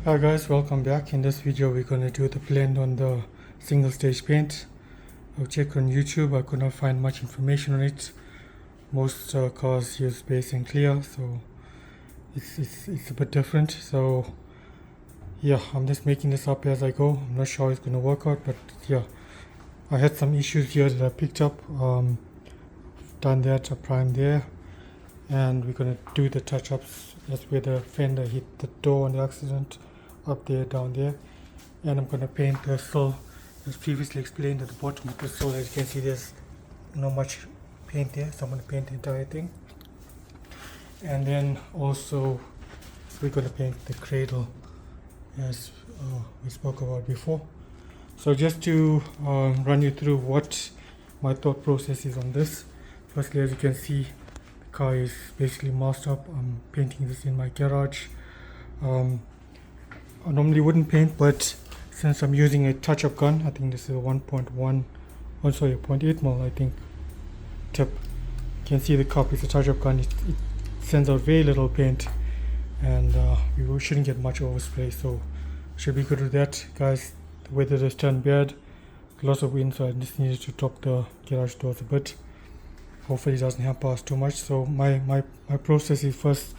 Hi guys, welcome back. In this video we're going to do the blend on the single stage paint. I checked on YouTube, I could not find much information on it. Most cars use base and clear, so it's a bit different. So yeah, I'm just making this up as I go. I'm not sure how it's going to work out, but yeah, I had some issues here that I picked up. Done that, I primed there, and we're going to do the touch-ups. That's where the fender hit the door on the accident, up there, down there. And I'm going to paint the sole as previously explained. At the bottom of the sole, as you can see, there's not much paint there, so I'm going to paint the entire thing. And then also we're going to paint the cradle as we spoke about before. So just to run you through what my thought process is on this. Firstly, as you can see, the car is basically masked up. I'm painting this in my garage. I normally wouldn't paint, but since I'm using a touch-up gun, I think this is a 0.8 mil, I think, tip. You can see the cup is a touch-up gun. It sends out very little paint, and we shouldn't get much overspray, so should be good with that, guys. The weather has turned bad, lots of wind, so I just needed to drop the garage doors a bit. Hopefully it doesn't hamper us too much. So my process is, first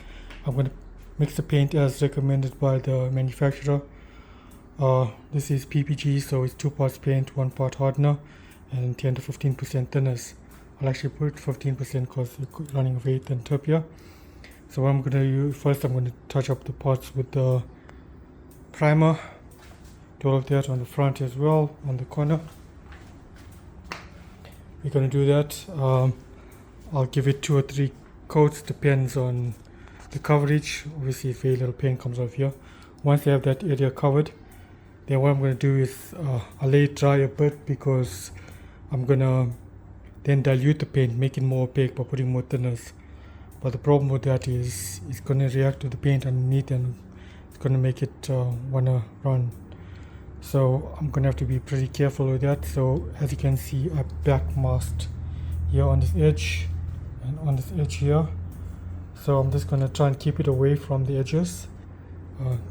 I'm going to mix the paint as recommended by the manufacturer. This is PPG, so it's 2 parts paint, 1 part hardener, and 10 to 15% thinners. I'll actually put 15% because we're running a very thin tip here. So what I'm going to do first, I'm going to touch up the parts with the primer. Do all of that on the front as well, on the corner. We're going to do that. I'll give it 2 or 3 coats, depends on the coverage. Obviously very little paint comes off here. Once I have that area covered, then what I'm going to do is I'll let it dry a bit, because I'm going to then dilute the paint, make it more opaque by putting more thinners. But the problem with that is it's going to react to the paint underneath, and it's going to make it want to run. So I'm going to have to be pretty careful with that. So as you can see, I back masked here on this edge and on this edge here. So I'm just going to try and keep it away from the edges.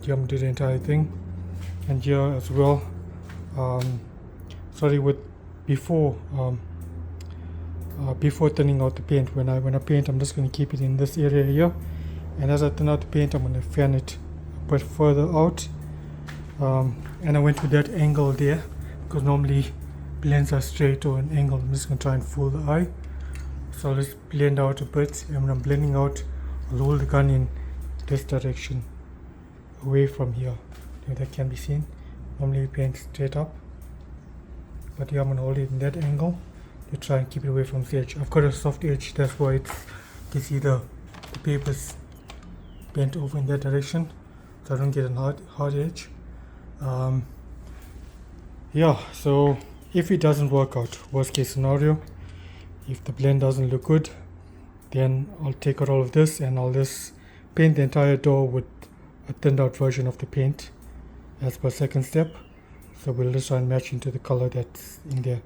Here I'm doing the entire thing, and here as well. Sorry, with before thinning out the paint, when I paint, I'm just going to keep it in this area here, and as I thin out the paint, I'm going to fan it a bit further out. And I went with that angle there, because normally blends are straight or an angle. I'm just going to try and fool the eye. So let's blend out a bit, and when I'm blending out, I'll hold the gun in this direction, away from here. If that can be seen. Normally you paint straight up, but here I'm going to hold it in that angle to try and keep it away from the edge. I've got a soft edge, that's why you can see the paper's bent over in that direction, so I don't get a hard edge. Yeah, so if it doesn't work out, worst case scenario, if the blend doesn't look good, then I'll take out all of this and I'll just paint the entire door with a thinned out version of the paint as per second step. So we'll just try and match into the color that's in there.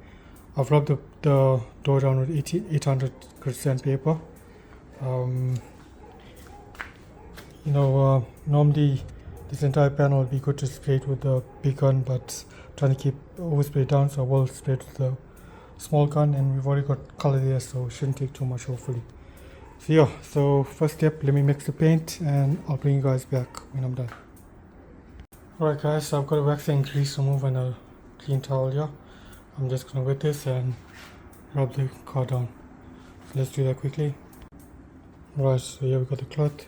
I've rubbed the door down with 800 grit sandpaper. Normally this entire panel would be good to spray it with the big gun, but trying to keep overspray down, so I will spray it with the small gun, and we've already got color there, so it shouldn't take too much, hopefully. So yeah, so first step, let me mix the paint, and I'll bring you guys back when I'm done. Alright guys, so I've got a wax and grease remover and a clean towel here. I'm just going to wet this and rub the car down. So let's do that quickly. Alright, so here we got the cloth.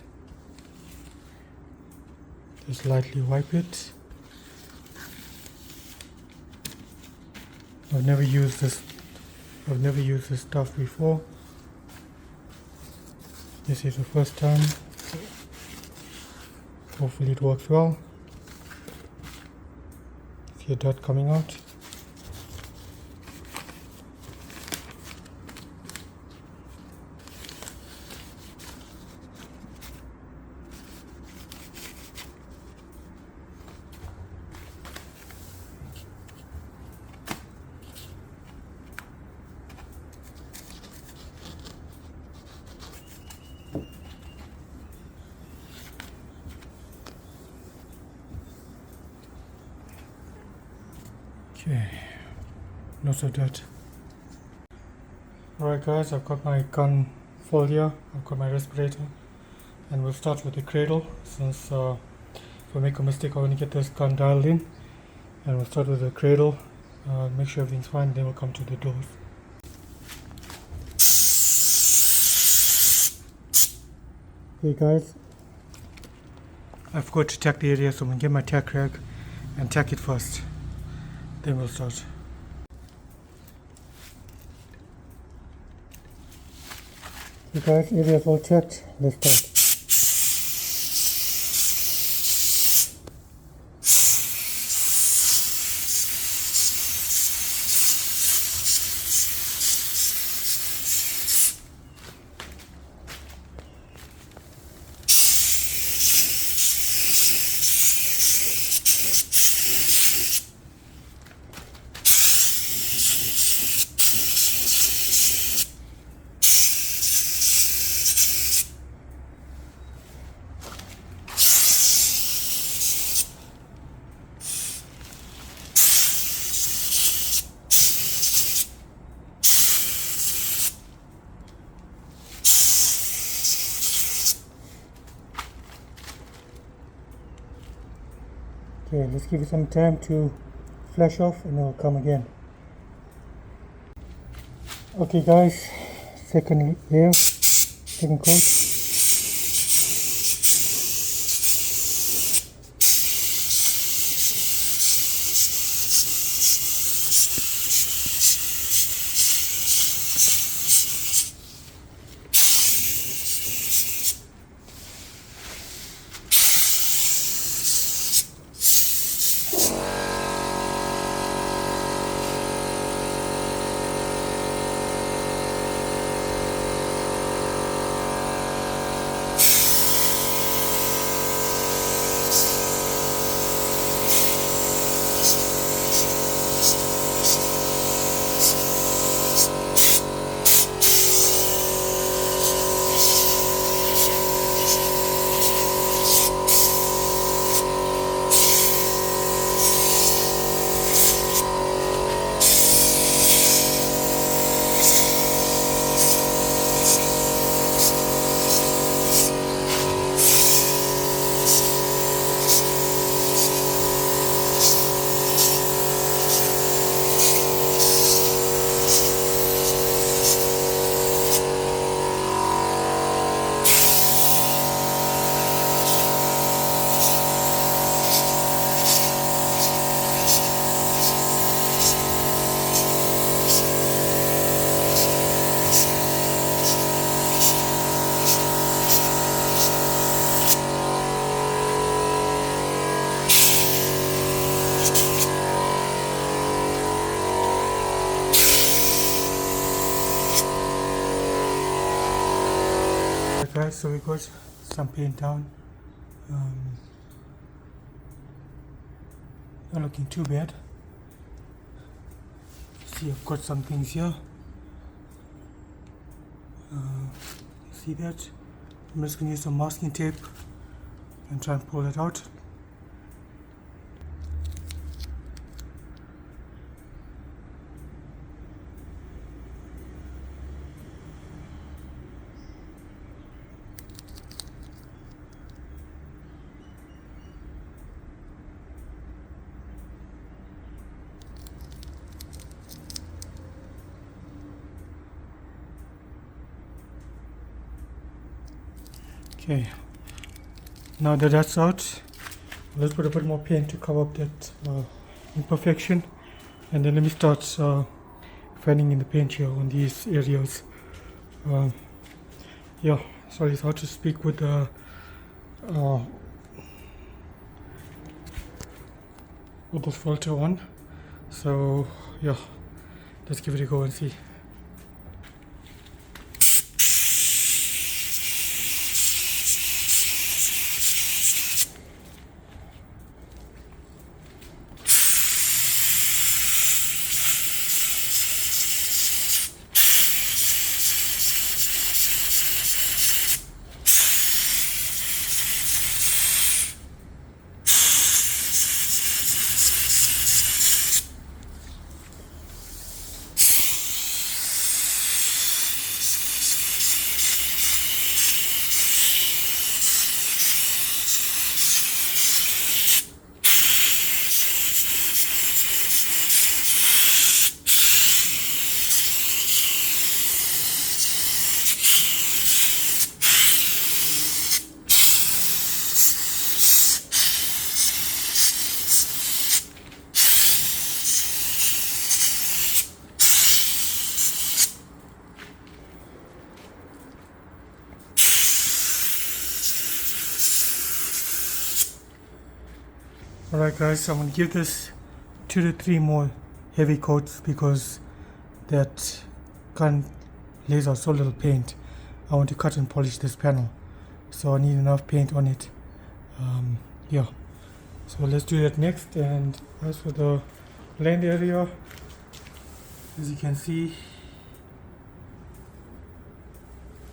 Just lightly wipe it. I've never used this stuff before. This is the first time. Hopefully it works well. See a dirt coming out. Okay, lots of dirt. Alright guys, I've got my gun full here, I've got my respirator, and we'll start with the cradle since if I make a mistake I want to get this gun dialed in, and we'll start with the cradle, make sure everything's fine, then we'll come to the doors. Okay guys, I forgot to tack the area, so I'm going to get my tack rag and tack it first, then we'll start. Okay guys, area's all checked, let's start. Okay, let's give it some time to flash off and then we'll come again. Okay guys, second layer, second coat. Guys, so we got some paint down, not looking too bad. See, I've got some things here, see that? I'm just going to use some masking tape and try and pull it out. Okay, now that that's out, let's put a bit more paint to cover up that imperfection, and then let me start fanning in the paint here on these areas. Yeah, sorry, it's hard to speak with the with this filter on, so yeah, let's give it a go and see. Alright guys, I'm going to give this 2 to 3 more heavy coats because that gun lays out so little paint. I want to cut and polish this panel, so I need enough paint on it. Yeah, so let's do that next. And as for the blend area, as you can see,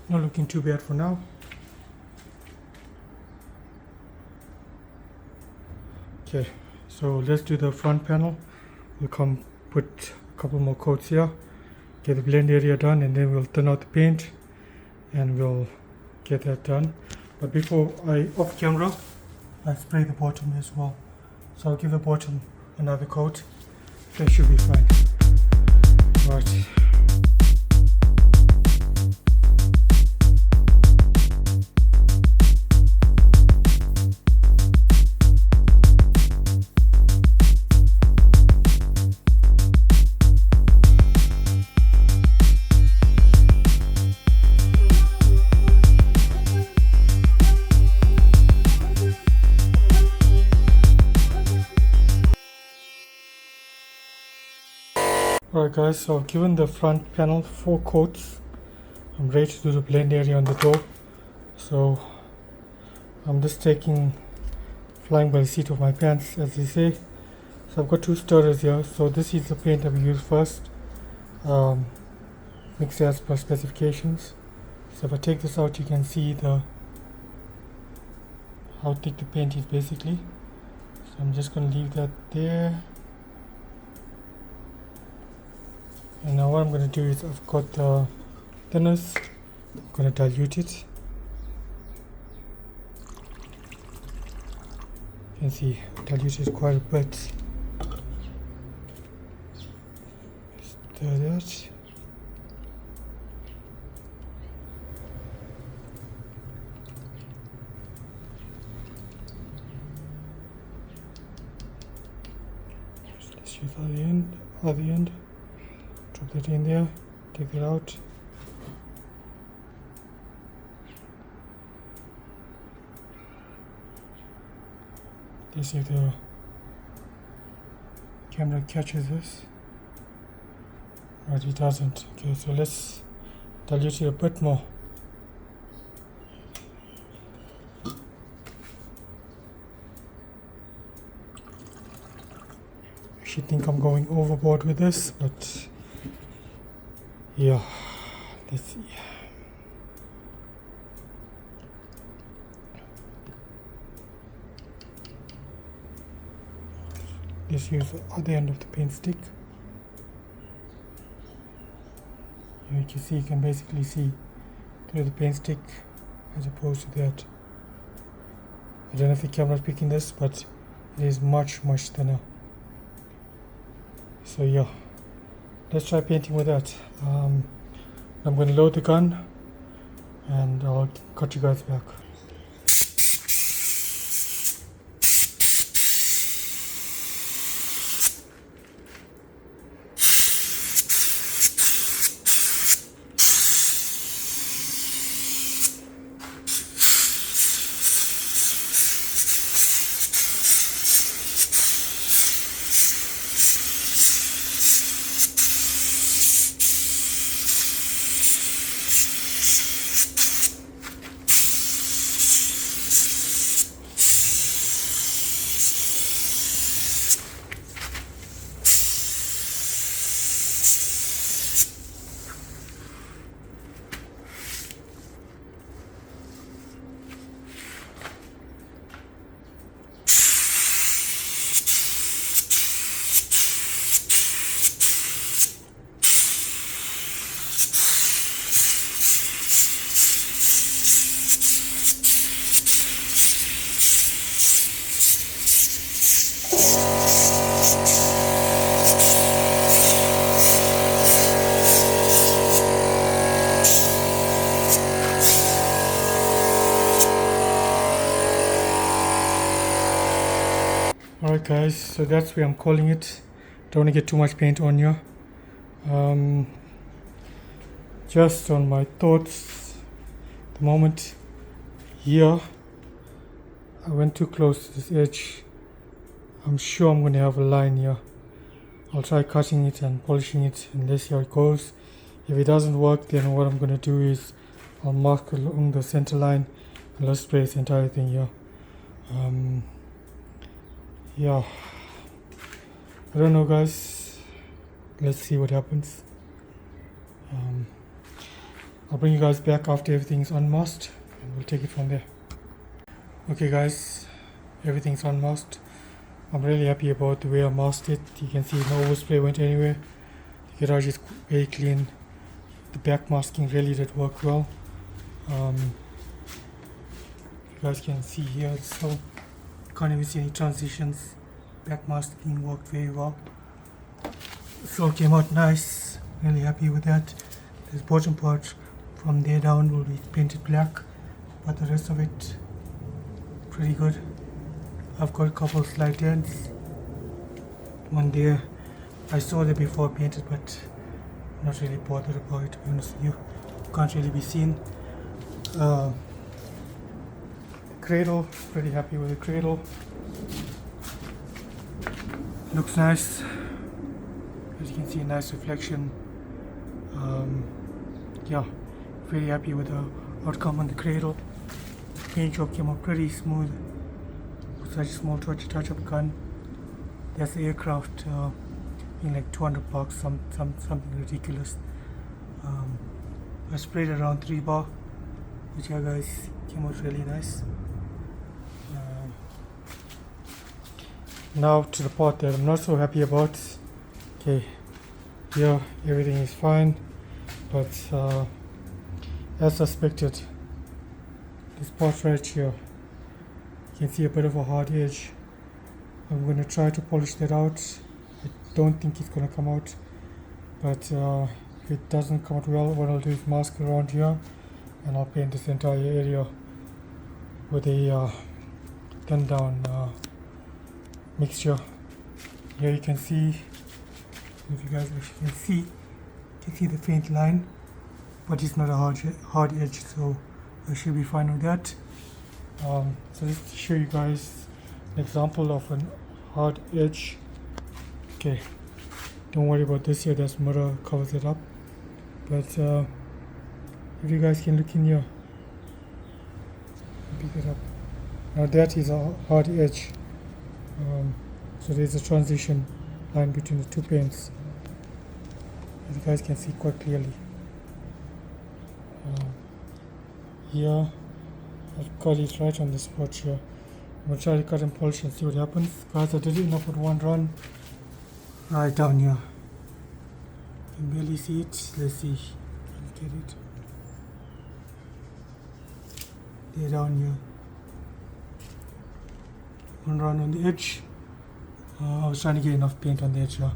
not looking too bad for now. Okay, so let's do the front panel. We'll come put a couple more coats here, get the blend area done, and then we'll turn out the paint and we'll get that done. But before off camera, I spray the bottom as well. So I'll give the bottom another coat. That should be fine. Right. Alright guys, so I've given the front panel 4 coats. I'm ready to do the blend area on the door. So I'm just flying by the seat of my pants, as they say. So I've got 2 stirrers here. So this is the paint that we use first. Mixed as per specifications. So if I take this out, you can see how thick the paint is basically. So I'm just going to leave that there. And now what I'm going to do is, I've got the thinners. I'm going to dilute it. You can see diluted quite a bit. Stir that. Let's use other end. Drop that in there, take it out. Let's see if the camera catches this. Right, it doesn't. Okay, so let's dilute it a bit more. I should think I'm going overboard with this, but yeah, let's see. Let's use the other end of the paint stick. You can see, you can basically see through the paint stick as opposed to that. I don't know if the camera is picking this, but it is much thinner. So yeah, let's try painting with that. I'm going to load the gun and I'll cut you guys back. Alright guys, so that's where I'm calling it. Don't want to get too much paint on you. Just on my thoughts at the moment here, I went too close to this edge. I'm sure I'm going to have a line here. I'll try cutting it and polishing it and let's see how it goes. If it doesn't work, then what I'm going to do is I'll mark along the center line and let's spray this entire thing here. Yeah, I don't know guys, let's see what happens. I'll bring you guys back after everything's unmasked and we'll take it from there. Okay guys, everything's unmasked. I'm really happy about the way I masked it. You can see no overspray went anywhere. The garage is very clean. The back masking really did work well. You guys can see here, so can't even see any transitions. Back masking worked very well. So came out nice. Really happy with that. This bottom part from there down will be painted black, but the rest of it pretty good. I've got a couple slight dents. One there, I saw that before painted, but not really bothered about it, to be honest with you. Can't really be seen. Cradle, pretty happy with the cradle. Looks nice. As you can see, a nice reflection. Yeah, very happy with the outcome on the cradle. Paint job came out pretty smooth. Such a small touch-up gun. That's the aircraft in like $200, something ridiculous. I sprayed around 3 bar, which yeah guys came out really nice. Now to the part that I'm not so happy about. Okay, here everything is fine, but as suspected, this part right here, you can see a bit of a hard edge. I'm going to try to polish that out. I don't think it's going to come out, but if it doesn't come out well, what I'll do is mask around here and I'll paint this entire area with a thin down mixture. Here you can see, if you guys can see the faint line, but it's not a hard edge, so I should be fine with that. So let's show you guys an example of an hard edge. Okay, don't worry about this here, that's mirror covers it up, but if you guys can look in here, pick it up. Now that is a hard edge. So there's a transition line between the two paints, as you guys can see quite clearly. Here I've got it right on the spot here. I'm going to try to cut and polish and see what happens. Guys, I did it enough with one run. Right down here. You can barely see it. Let's see. Let's get it. There down here. One run on the edge. I was trying to get enough paint on the edge here.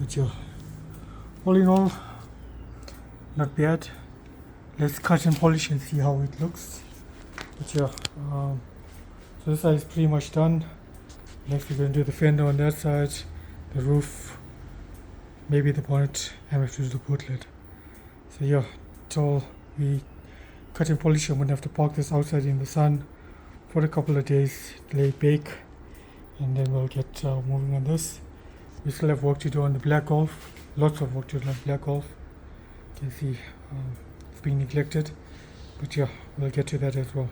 But yeah, all in all, not bad. Let's cut and polish and see how it looks. But yeah, so this side is pretty much done. Next we're going to do the fender on that side, the roof, maybe the bonnet, and we have to do the boot lid. So yeah, till we cut and polish, I'm going to have to park this outside in the sun for a couple of days, let it bake, and then we'll get moving on this. We still have work to do on the black golf, lots of work to do on black golf. You can see it's being neglected, but yeah, we'll get to that as well.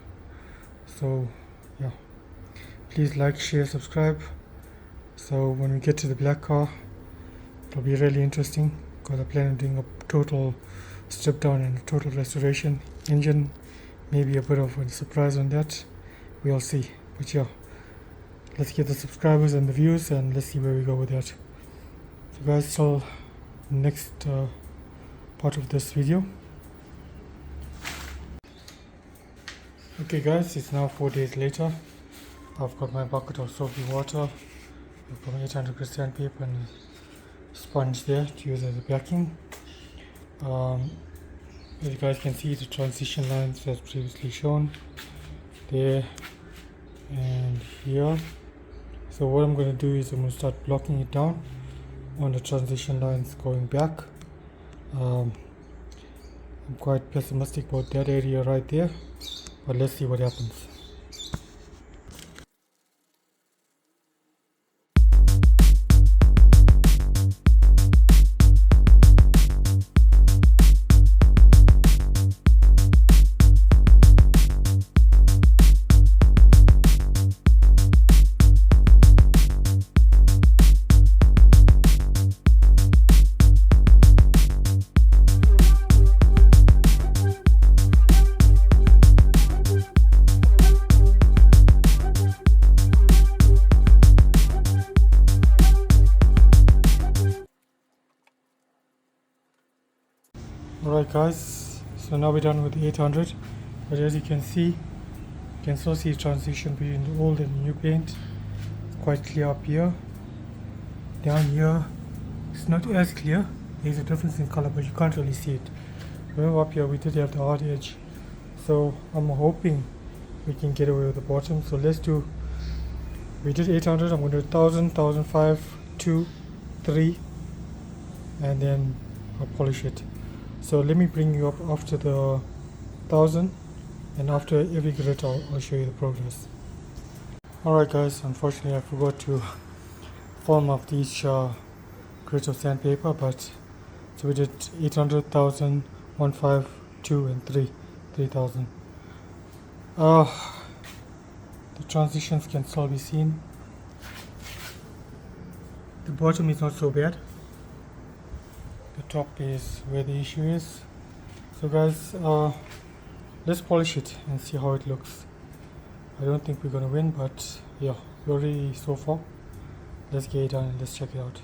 So yeah, please like, share, subscribe. So when we get to the black car, it'll be really interesting because I plan on doing a total strip down and a total restoration. Engine, maybe a bit of a surprise on that, we'll see. But yeah, let's get the subscribers and the views and let's see where we go with that. So guys, till next part of this video. Okay guys, it's now 4 days later. I've got my bucket of soapy water. I've got 800 sandpaper and sponge there to use as a backing. As you guys can see, the transition lines as previously shown there and here. So what I'm going to do is I'm going to start blocking it down on the transition lines going back. I'm quite pessimistic about that area right there, but let's see what happens. guys, so now we're done with the 800, but as you can see, you can still see the transition between the old and the new paint. It's quite clear up here. Down here it's not as clear, there's a difference in color, but you can't really see it. Remember up here we did have the hard edge, so I'm hoping we can get away with the bottom. So let's do, we did 800, I'm going to do 1000, 1005, 2, 3, and then I'll polish it. So let me bring you up after the 1000, and after every grit I'll show you the progress. Alright guys, unfortunately I forgot to film up each grits of sandpaper, but so we did 800, 1000, 1, 5, 2 and 3, 3000. The transitions can still be seen. The bottom is not so bad. The top is where the issue is. So guys, let's polish it and see how it looks. I don't think we're gonna win, but yeah, we're ready so far. Let's get it done and let's check it out.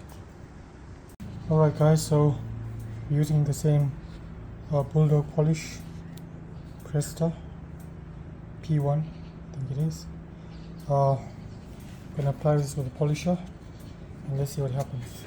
Alright guys, so using the same Bulldog polish, Cresta P1, I think it is. I'm gonna apply this with a polisher and let's see what happens.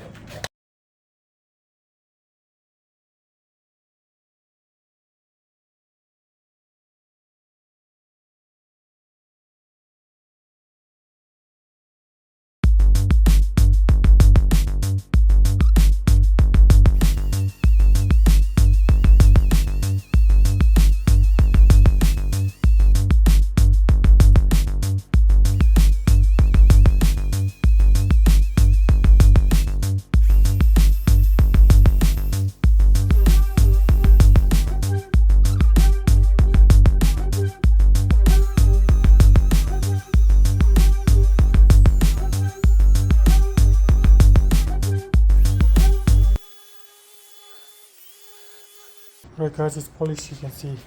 Right guys, it's polished. You can see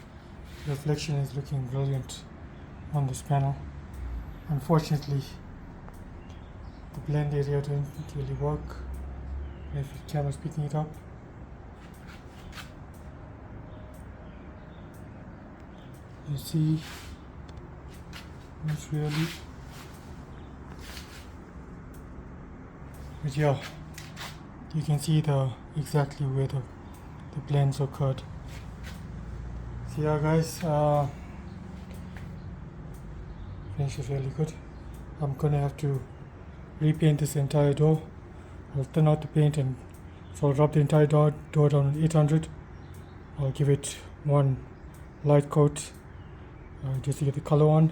the reflection is looking brilliant on this panel. Unfortunately, the blend area didn't really work. If the camera's picking it up, you see it's really, but yeah, you can see the exactly where the blends occurred. So yeah guys, finish is really good. I'm gonna have to repaint this entire door. I'll turn out the paint, and so I'll rub the entire door down on 800. I'll give it one light coat just to get the color on,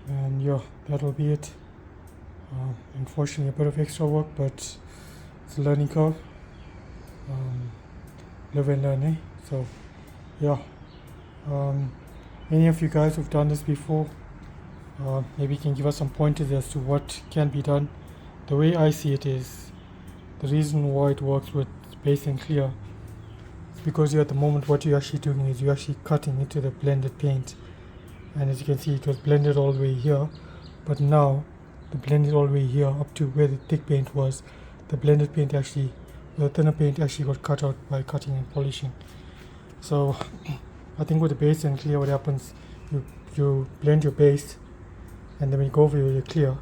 and yeah, that'll be it. Unfortunately a bit of extra work, but it's a learning curve. Live and learn, eh? So yeah, any of you guys who've done this before, maybe can give us some pointers as to what can be done. The way I see it is, the reason why it works with base and clear is because you, at the moment, what you're actually doing is you're actually cutting into the blended paint, and as you can see, it was blended all the way here, but now the blended all the way here up to where the thick paint was, the blended paint actually, the thinner paint actually got cut out by cutting and polishing. So I think with the base and clear, what happens, you blend your base, and then when you go over your clear,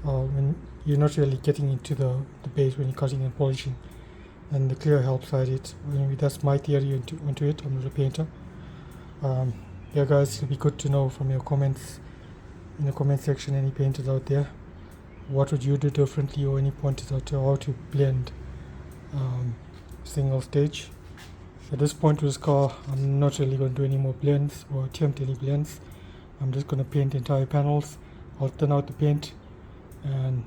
when you're not really getting into the base when you're cutting and polishing, and the clear helps hide it. Anyway, that's my theory onto it. I'm not a painter. Yeah guys, it'll be good to know from your comments in the comment section, any painters out there, what would you do differently, or any pointers out to how to blend single stage. At this point with this car, I'm not really going to do any more blends or attempt any blends. I'm just going to paint entire panels. I'll turn out the paint and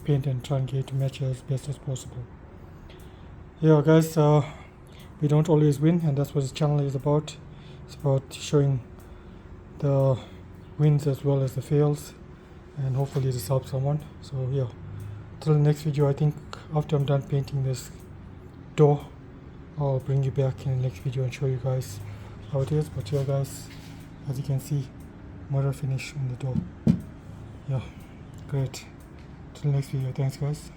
paint and try and get it to match as best as possible. Yeah guys, we don't always win, and that's what this channel is about. It's about showing the wins as well as the fails, and hopefully this helps someone. So yeah, till the next video, I think after I'm done painting this door, I'll bring you back in the next video and show you guys how it is. But yeah guys, as you can see, mirror finish on the door. Yeah, great. Till the next video, thanks guys.